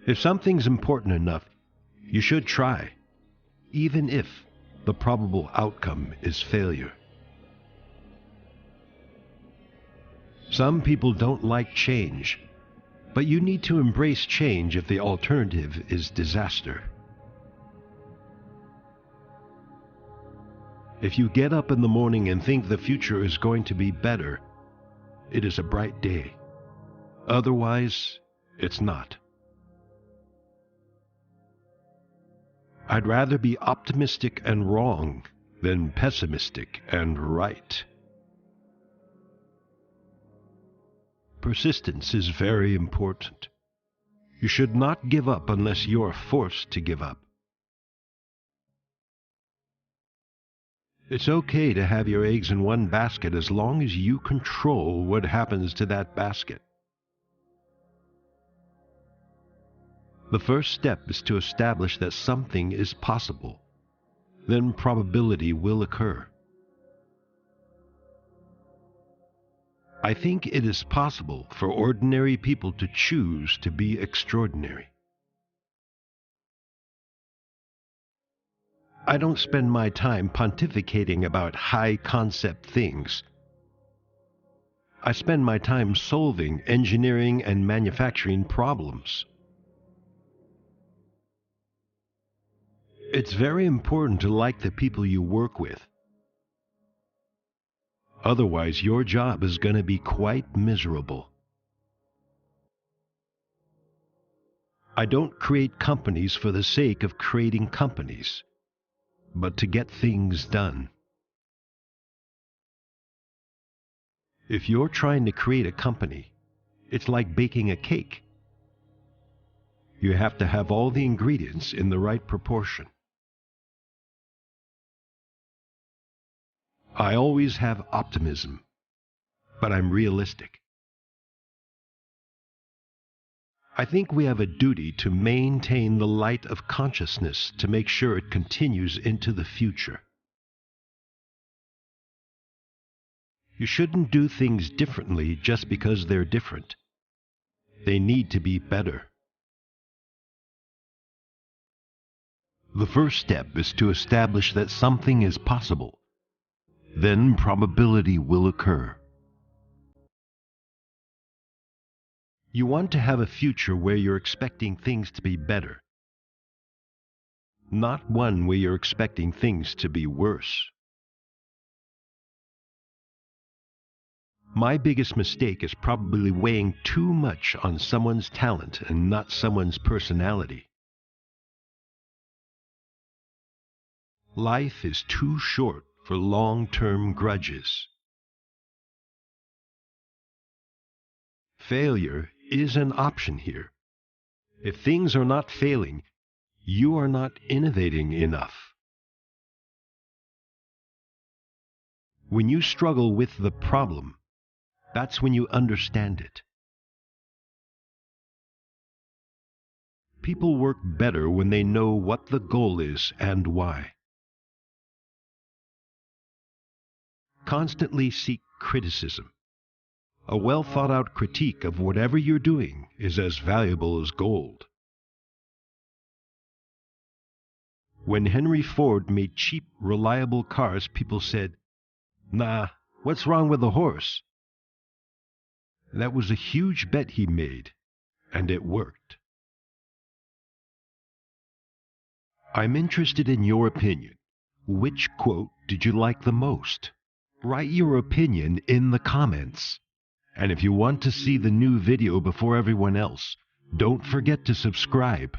If something's important enough, you should try, even if the probable outcome is failure. Some people don't like change, but you need to embrace change if the alternative is disaster. If you get up in the morning and think the future is going to be better, it is a bright day. Otherwise, it's not. I'd rather be optimistic and wrong than pessimistic and right. Persistence is very important. You should not give up unless you are forced to give up. It's okay to have your eggs in one basket as long as you control what happens to that basket. The first step is to establish that something is possible. Then probability will occur. I think it is possible for ordinary people to choose to be extraordinary. I don't spend my time pontificating about high-concept things. I spend my time solving engineering and manufacturing problems. It's very important to like the people you work with. Otherwise, your job is going to be quite miserable. I don't create companies for the sake of creating companies, but to get things done. If you're trying to create a company, it's like baking a cake. You have to have all the ingredients in the right proportion. I always have optimism, but I'm realistic. I think we have a duty to maintain the light of consciousness to make sure it continues into the future. You shouldn't do things differently just because they're different. They need to be better. The first step is to establish that something is possible. Then probability will occur. You want to have a future where you're expecting things to be better, not one where you're expecting things to be worse. My biggest mistake is probably weighing too much on someone's talent and not someone's personality. Life is too short for long-term grudges. Failure is an option here. If things are not failing, you are not innovating enough. When you struggle with the problem, that's when you understand it. People work better when they know what the goal is and why. Constantly seek criticism. A well-thought-out critique of whatever you're doing is as valuable as gold. When Henry Ford made cheap, reliable cars, people said, "Nah, what's wrong with the horse?" That was a huge bet he made, and it worked. I'm interested in your opinion. Which quote did you like the most? Write your opinion in the comments. And if you want to see the new video before everyone else, don't forget to subscribe.